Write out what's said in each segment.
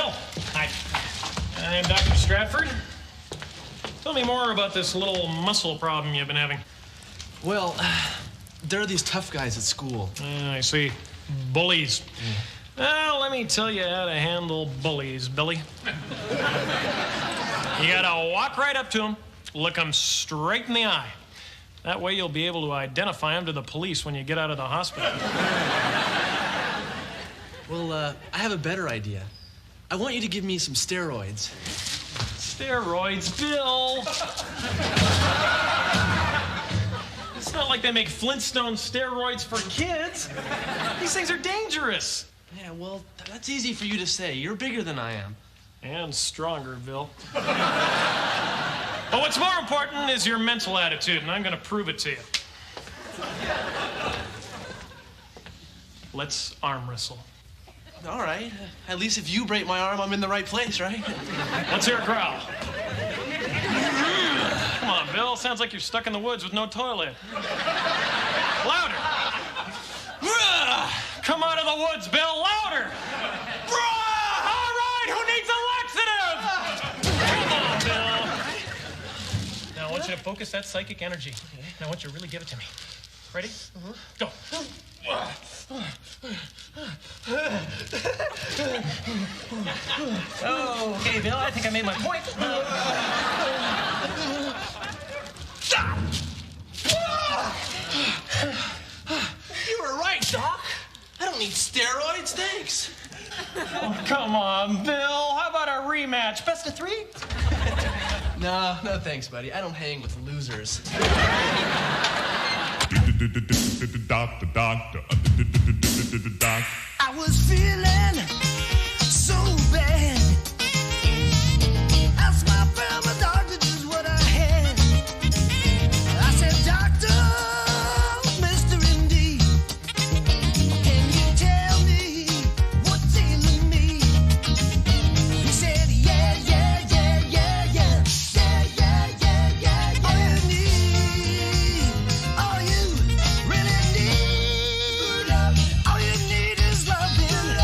Bill. Hi. I'm Dr. Stratford. Tell me more about this little muscle problem you've been having. Well, there are these tough guys at school. I see. Bullies. Well, let me tell you how to handle bullies, Billy. You gotta walk right up to them, look them straight in the eye. That way you'll be able to identify them to the police when you get out of the hospital. Well, I have a better idea. I want you to give me some steroids. Steroids, Bill. It's not like they make Flintstone steroids for kids. These things are dangerous. Yeah, well, that's easy for you to say. You're bigger than I am. And stronger, Bill. But what's more important is your mental attitude, and I'm going to prove it to you. Let's arm wrestle. All right. At least if you break my arm, I'm in the right place, right? Let's hear a growl. Come on, Bill. Sounds like you're stuck in the woods with no toilet. Louder. Come out of the woods, Bill. Louder. All right, who needs a laxative? Come on, Bill. Now, I want you to focus that psychic energy. Now, I want you to really give it to me. Ready? Go. Oh, okay, Bill, I think I made my point. You were right, Doc. I don't need steroids, thanks. Oh, come on, Bill. How about a rematch? Best of three? No, thanks, buddy. I don't hang with losers. I was feeling so bad. Asked my friend, my doctor, just what I had. I said, Doctor, Mr. MD, can you tell me what's ailing me? He said, yeah. All you need, all you really need, all you need is loving.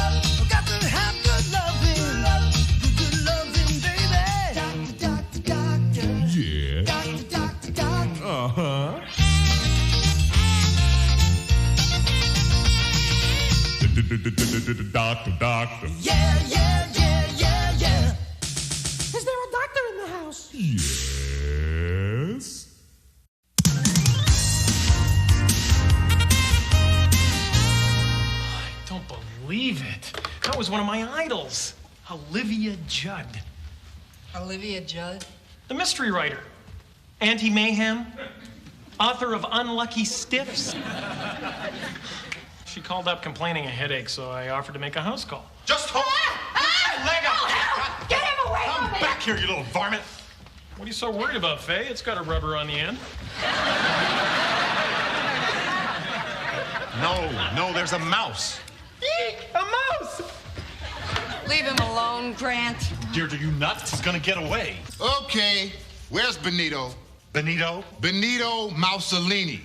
Got to have good loving, good loving, baby. Doctor, doctor, Yeah. doctor, doctor. Uh-huh. Doctor. Yeah. Is there a doctor in the house? Yes. I don't believe it. That was one of my idols, Olivia Judd. Olivia Judd? The mystery writer. Anti-mayhem. Author of Unlucky Stiffs. She called up complaining of headache, so I offered to make a house call. Just hold. Leg up. Get him away Come from me! back here, you little varmint. What are you so worried about, Faye? It's got a rubber on the end. No, there's a mouse. Eek! A mouse! Leave him alone, Grant. Deirdre, you nuts? He's gonna get away. Okay, where's Benito? Benito? Benito Mussolini.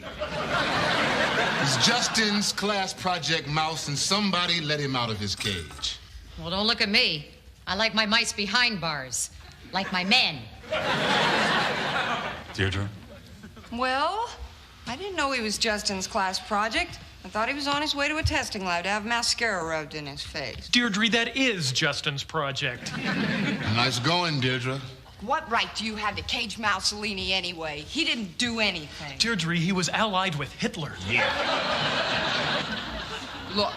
He's Justin's class project mouse, and somebody let him out of his cage. Well, don't look at me. I like my mice behind bars, like my men. Deirdre? Well, I didn't know he was Justin's class project. I thought he was on his way to a testing lab to have mascara rubbed in his face. Deirdre, that is Justin's project. Nice going, Deirdre. What right do you have to cage Mussolini anyway? He didn't do anything. Deirdre, he was allied with Hitler. Look,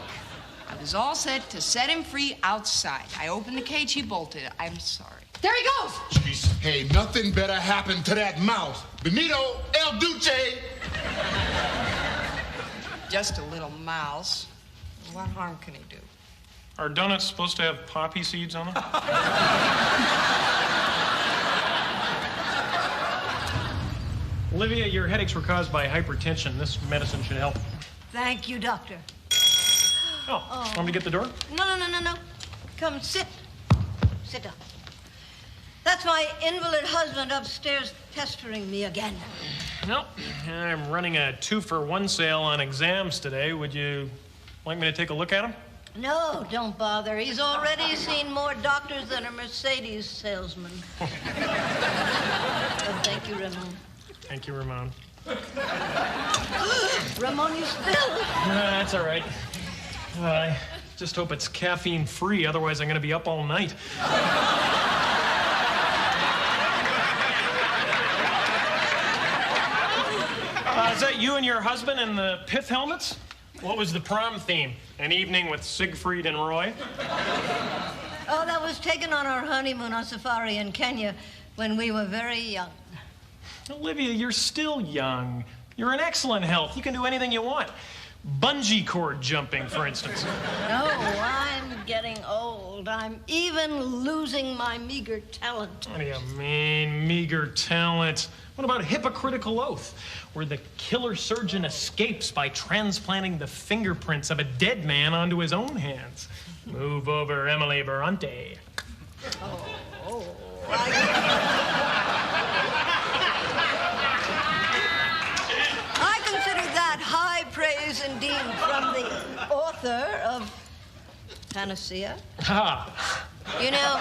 I was all set to set him free outside. I opened the cage, he bolted. I'm sorry. There he goes! Jeez. Hey, nothing better happen to that mouse. Benito El Duce. Just a little mouse. What harm can he do? Are donuts supposed to have poppy seeds on them? Olivia, your headaches were caused by hypertension. This medicine should help. Thank you, doctor. Oh, want me to get the door? No. Come sit. Sit down. That's my invalid husband upstairs pestering me again. No, I'm running a 2-for-1 sale on exams today. Would you like me to take a look at them? No, don't bother. He's already seen more doctors than a Mercedes salesman. Oh, thank you, Ramon. Thank you, Ramon. Ramon, you still? That's all right. I just hope it's caffeine-free, otherwise I'm going to be up all night. Is that you and your husband in the pith helmets? What was the prom theme? An evening with Siegfried and Roy? Oh, that was taken on our honeymoon on safari in Kenya when we were very young. Olivia, you're still young. You're in excellent health. You can do anything you want. Bungee cord jumping, for instance. No, I'm getting old. I'm even losing my meager talent. What do you mean, meager talent? What about hypocritical oath, where the killer surgeon escapes by transplanting the fingerprints of a dead man onto his own hands? Move over, Emily Berante. I consider that high praise indeed from the author of Panacea. Ha! You know,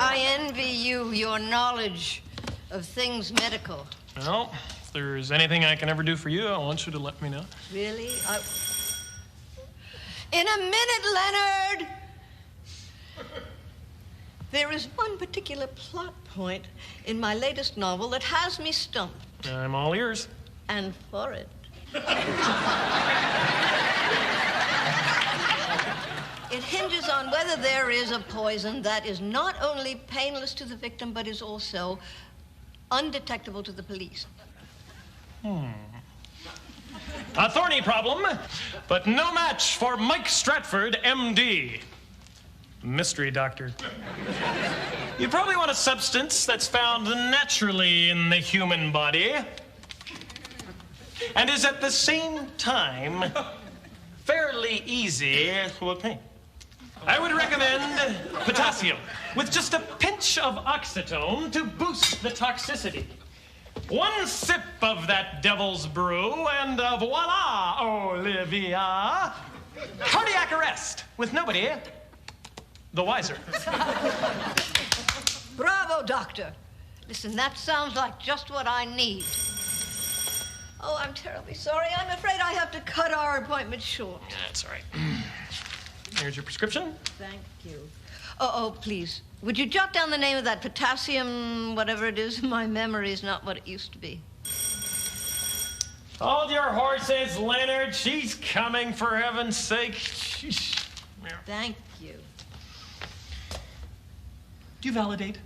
I envy you, your knowledge of things medical. Well, if there's anything I can ever do for you, I want you to let me know. Really? In a minute, Leonard! There is one particular plot point in my latest novel that has me stumped. I'm all ears. And for it. It hinges on whether there is a poison that is not only painless to the victim, but is also undetectable to the police. A thorny problem, but no match for Mike Stratford, M.D. Mystery doctor. You probably want a substance that's found naturally in the human body and is at the same time fairly easy to obtain. I would recommend potassium with just a pinch of oxytone to boost the toxicity. One sip of that devil's brew and voila, Olivia. Cardiac arrest with nobody the wiser. Bravo, Doctor. Listen, that sounds like just what I need. Oh, I'm terribly sorry. I'm afraid I have to cut our appointment short. That's all right. Here's your prescription. Thank you. Oh, please. Would you jot down the name of that potassium, whatever it is? My memory is not what it used to be. Hold your horses, Leonard. She's coming, for heaven's sake. Thank you. Do you validate?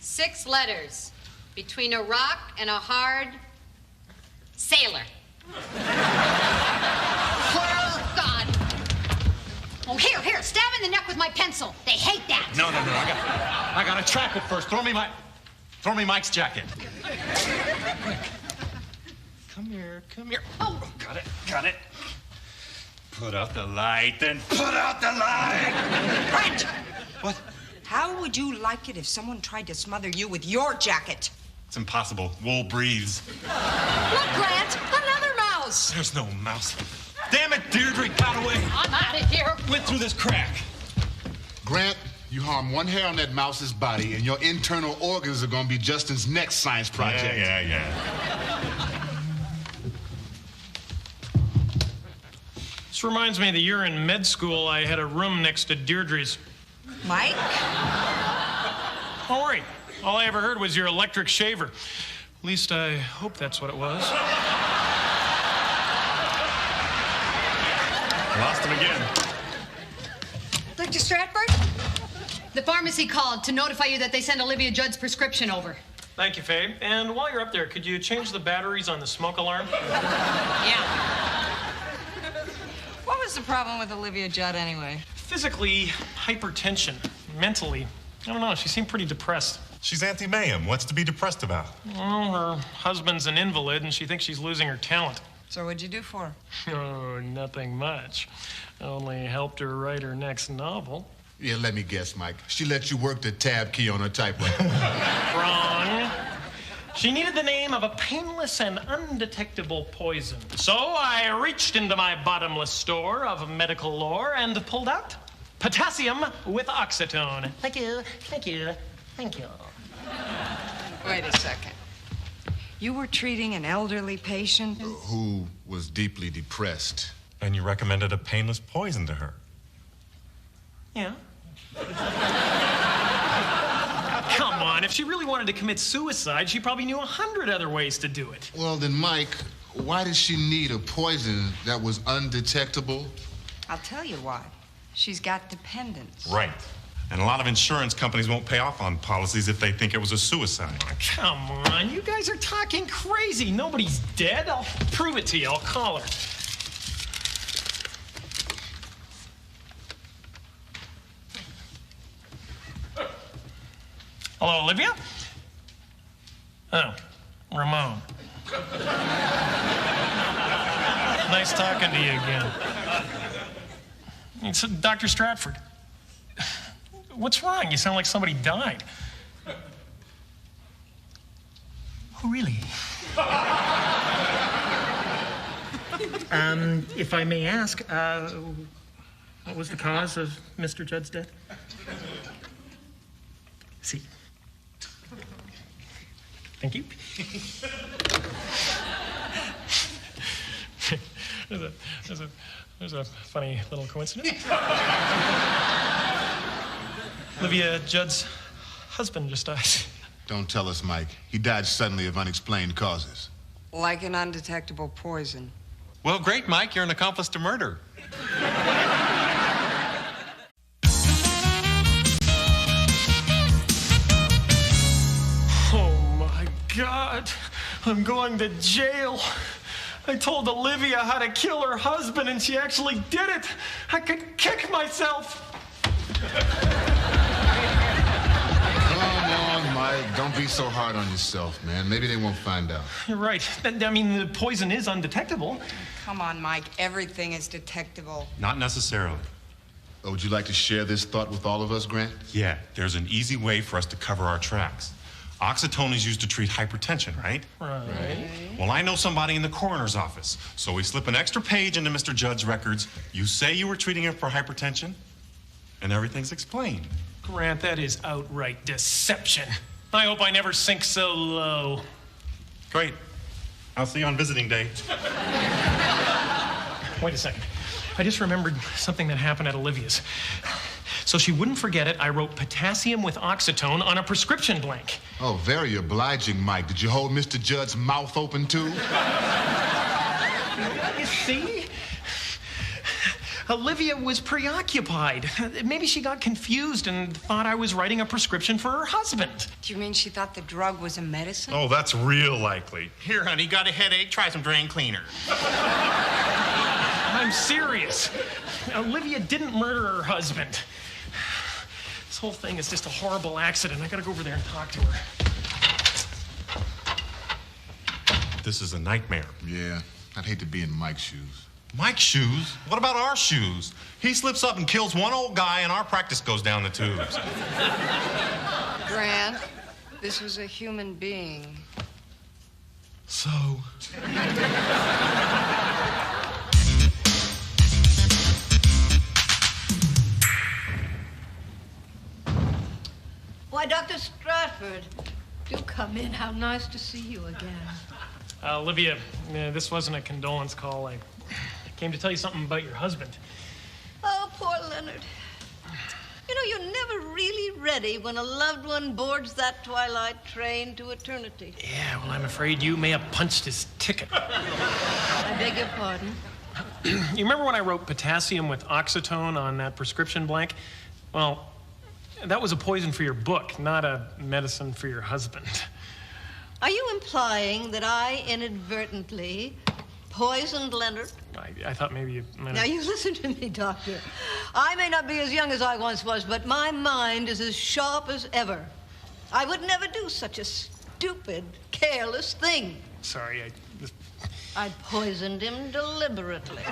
Six letters between a rock and a hard sailor. Oh, God. Oh, here, stab in the neck with my pencil. They hate that. No. I gotta trap it first. Throw me Mike's jacket. Quick. Come here. Oh. Got it. Put out the light, then put out the light. Brent! What? How would you like it if someone tried to smother you with your jacket? It's impossible. Wool breathes. Look, Grant, another mouse. There's no mouse. Damn it, Deirdre got away. I'm out of here. Went through this crack. Grant, you harm one hair on that mouse's body, and your internal organs are going to be Justin's next science project. Yeah. This reminds me of the year in med school I had a room next to Deirdre's. Mike? Don't worry. All I ever heard was your electric shaver. At least I hope that's what it was. Lost him again. Dr. Stratford? The pharmacy called to notify you that they sent Olivia Judd's prescription over. Thank you, Faye. And while you're up there, could you change the batteries on the smoke alarm? Yeah. What was the problem with Olivia Judd anyway? Physically, hypertension. Mentally, I don't know, she seemed pretty depressed. She's Auntie Mayhem. What's to be depressed about? Well, her husband's an invalid, and she thinks she's losing her talent. So what'd you do for her? Oh, nothing much. Only helped her write her next novel. Yeah, let me guess, Mike. She let you work the tab key on her typewriter. Wrong. She needed the name of a painless and undetectable poison. So I reached into my bottomless store of medical lore and pulled out potassium with oxytone. Thank you, thank you, thank you. Wait a second. You were treating an elderly patient? Who was deeply depressed. And you recommended a painless poison to her. Yeah. Come on, if she really wanted to commit suicide, she probably knew 100 other ways to do it. Well, then, Mike, why did she need a poison that was undetectable? I'll tell you why. She's got dependents. Right. And a lot of insurance companies won't pay off on policies if they think it was a suicide. Oh, come on, you guys are talking crazy. Nobody's dead. I'll prove it to you. I'll call her. Hello, Olivia? Oh, Ramon. Nice talking to you again. It's Dr. Stratford. What's wrong? You sound like somebody died. Oh, really? If I may ask, what was the cause of Mr. Judd's death? See. Thank you. There's a funny little coincidence. Olivia Judd's husband just died. Don't tell us, Mike. He died suddenly of unexplained causes. Like an undetectable poison. Well, great, Mike. You're an accomplice to murder. Oh, my God. I'm going to jail. I told Olivia how to kill her husband, and she actually did it. I could kick myself. Come on, Mike. Don't be so hard on yourself, man. Maybe they won't find out. You're right. I mean, the poison is undetectable. Come on, Mike. Everything is detectable. Not necessarily. Oh, would you like to share this thought with all of us, Grant? Yeah, there's an easy way for us to cover our tracks. Oxytocin is used to treat hypertension, right? Right. Well, I know somebody in the coroner's office. So we slip an extra page into Mr. Judd's records. You say you were treating him for hypertension, and everything's explained. Grant, that is outright deception. I hope I never sink so low. Great. I'll see you on visiting day. Wait a second. I just remembered something that happened at Olivia's. So she wouldn't forget it, I wrote potassium with oxytone on a prescription blank. Oh, very obliging, Mike. Did you hold Mr. Judd's mouth open, too? You see? Olivia was preoccupied. Maybe she got confused and thought I was writing a prescription for her husband. Do you mean she thought the drug was a medicine? Oh, that's real likely. Here, honey, got a headache? Try some drain cleaner. I'm serious. Olivia didn't murder her husband. This whole thing is just a horrible accident. I gotta go over there and talk to her. This is a nightmare. Yeah, I'd hate to be in Mike's shoes. Mike's shoes? What about our shoes? He slips up and kills one old guy and our practice goes down the tubes. Grant, this was a human being. So? Why, Dr. Stratford, do come in. How nice to see you again. Olivia, this wasn't a condolence call. I came to tell you something about your husband. Oh, poor Leonard. You know, you're never really ready when a loved one boards that twilight train to eternity. Yeah, well, I'm afraid you may have punched his ticket. I beg your pardon? You remember when I wrote potassium with oxytone on that prescription blank? Well, that was a poison for your book, not a medicine for your husband. Are you implying that I inadvertently poisoned Leonard? I thought maybe you might have... Now, you listen to me, Doctor. I may not be as young as I once was, but my mind is as sharp as ever. I would never do such a stupid, careless thing. Sorry, I poisoned him deliberately.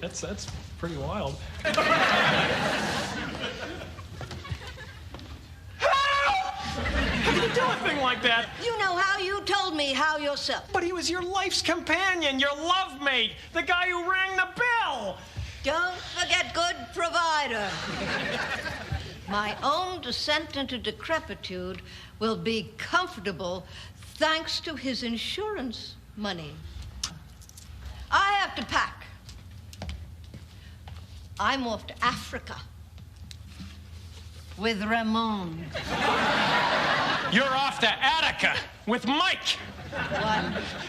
That's pretty wild. How can you do a thing like that? You know how? You told me how yourself. But he was your life's companion, your love mate, the guy who rang the bell. Don't forget good provider. My own descent into decrepitude will be comfortable thanks to his insurance money. I have to pack. I'm off to Africa with Ramon. You're off to Attica with Mike. What?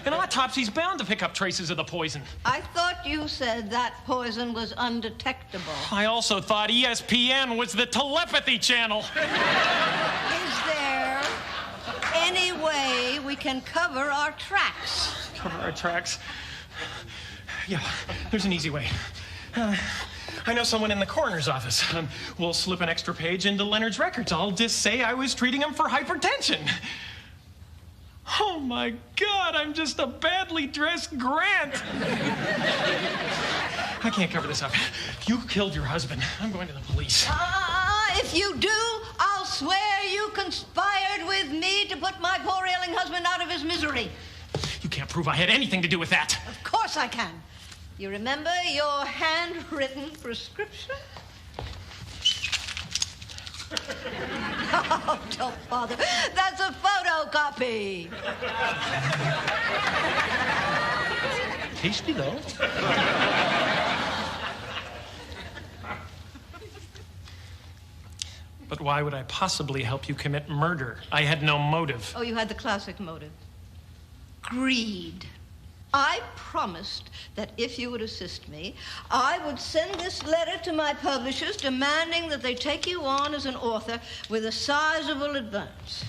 An autopsy's bound to pick up traces of the poison. I thought you said that poison was undetectable. I also thought ESPN was the telepathy channel. Is there any way we can cover our tracks? Cover our tracks? Yeah, there's an easy way. I know someone in the coroner's office. We'll slip an extra page into Leonard's records. I'll just say I was treating him for hypertension. Oh, my God, I'm just a badly dressed Grant. I can't cover this up. You killed your husband. I'm going to the police. If you do, I'll swear you conspired with me to put my poor ailing husband out of his misery. You can't prove I had anything to do with that. Of course I can. You remember your handwritten prescription? Oh, don't bother. That's a photocopy. Tasty, though. But why would I possibly help you commit murder? I had no motive. Oh, you had the classic motive. Greed. I promised that if you would assist me, I would send this letter to my publishers demanding that they take you on as an author with a sizable advance.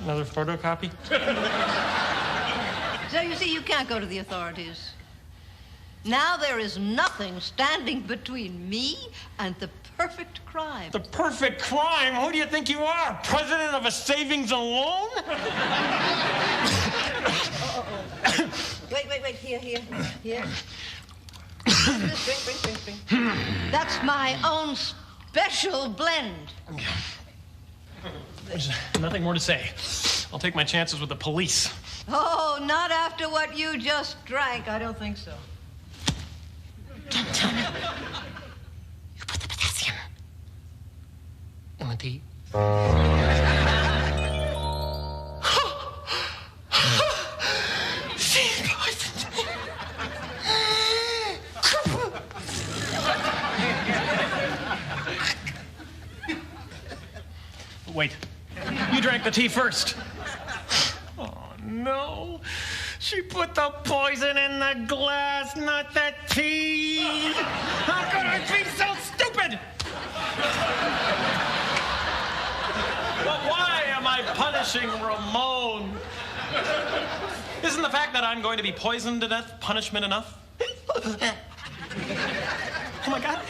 Another photocopy? So you see, you can't go to the authorities. Now there is nothing standing between me and the perfect crime. The perfect crime? Who do you think you are? President of a savings and loan? Wait. Here. Drink. That's my own special blend. There's nothing more to say. I'll take my chances with the police. Oh, not after what you just drank. I don't think so. Don't tell me. You put the potassium in the tea. She's poisoned me. Wait. You drank the tea first. Oh, no. She put the poison in the glass, not the tea. How could I be so stupid? But why am I punishing Ramon? Isn't the fact that I'm going to be poisoned to death punishment enough? Oh, my God.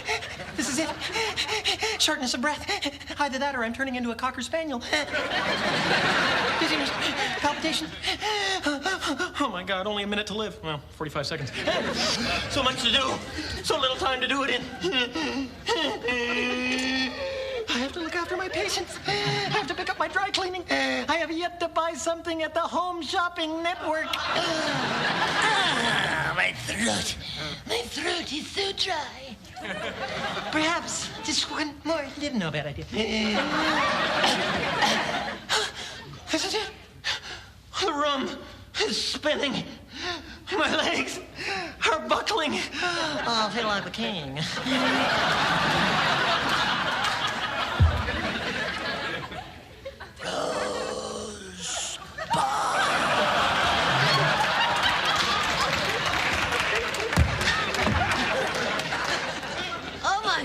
This is it. Shortness of breath. Either that or I'm turning into a Cocker Spaniel. Dizziness. Palpitation. Oh, my God. Only a minute to live. Well, 45 seconds. So much to do. So little time to do it in. I have to look after my patients. I have to pick up my dry cleaning. I have yet to buy something at the Home Shopping Network. My throat. My throat is so dry. Perhaps just one more little. No, bad idea. This is it. The room is spinning. My legs are buckling. I'll feel like the king.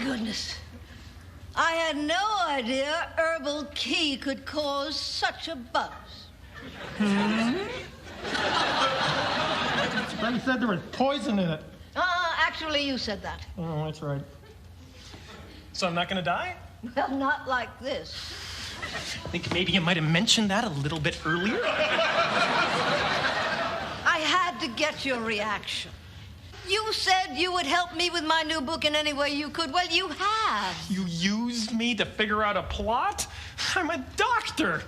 Goodness. I had no idea herbal tea could cause such a buzz. Friend said there was poison in it. Actually, you said that. Oh, that's right. So I'm not going to die? Well, not like this. I think maybe you might have mentioned that a little bit earlier. I had to get your reaction. You said you would help me with my new book in any way you could. Well, you have. You used me to figure out a plot? I'm a doctor.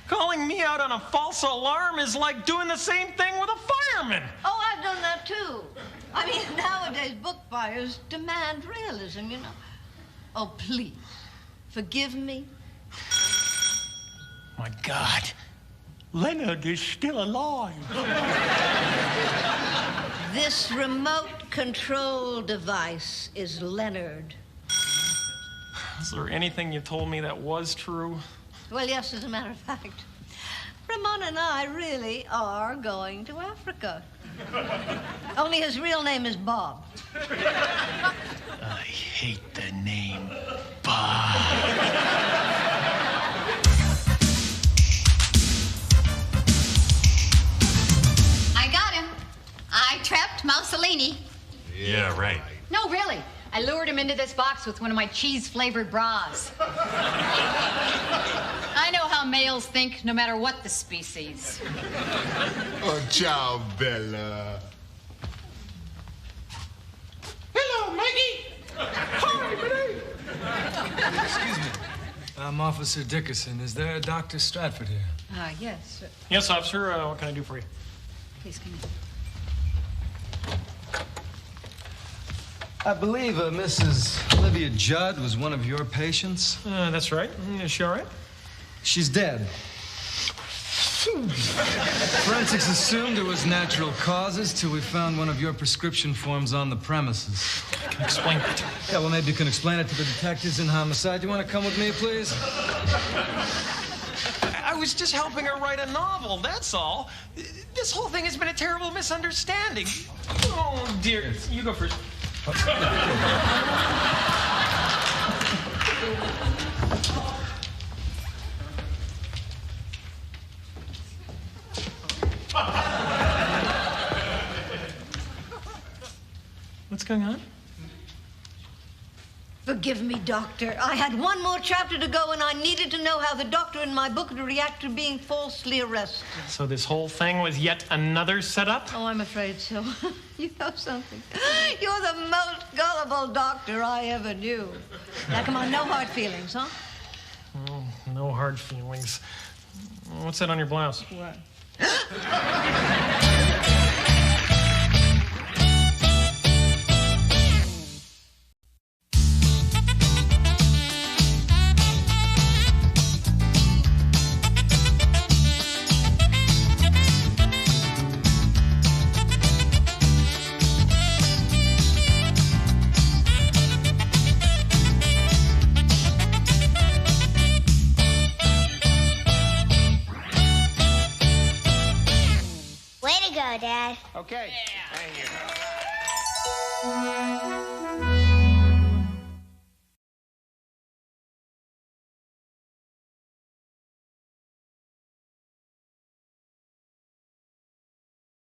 Calling me out on a false alarm is like doing the same thing with a fireman. Oh, I've done that too. I mean, nowadays book buyers demand realism, you know. Oh, please, forgive me. My God, Leonard is still alive. This remote control device is Leonard. Is there anything you told me that was true? Well, yes, as a matter of fact. Ramon and I really are going to Africa. Only his real name is Bob. I hate the name Bob. I got him. I trapped Mussolini. Yeah, right. No, really. I lured him into this box with one of my cheese-flavored bras. I know how males think, no matter what the species. Oh, ciao, Bella. Hello, Maggie. Hi, Benny. Excuse me. I'm Officer Dickerson. Is there a Dr. Stratford here? Yes, sir. Yes, officer. What can I do for you? Please come in. I believe Mrs. Olivia Judd was one of your patients. That's right. Is she all right? She's dead. Forensics assumed it was natural causes till we found one of your prescription forms on the premises. Explain that. Yeah, well, maybe you can explain it to the detectives in homicide. You want to come with me, please? I was just helping her write a novel, that's all. This whole thing has been a terrible misunderstanding. Oh, dear. You go first. What's going on? Forgive me, Doctor. I had one more chapter to go, and I needed to know how the doctor in my book would react to being falsely arrested. So this whole thing was yet another setup? Oh, I'm afraid so. You know something? You're the most gullible doctor I ever knew. Now, come on, no hard feelings, huh? Oh, no hard feelings. What's that on your blouse? What? Dad. Okay. Thank you.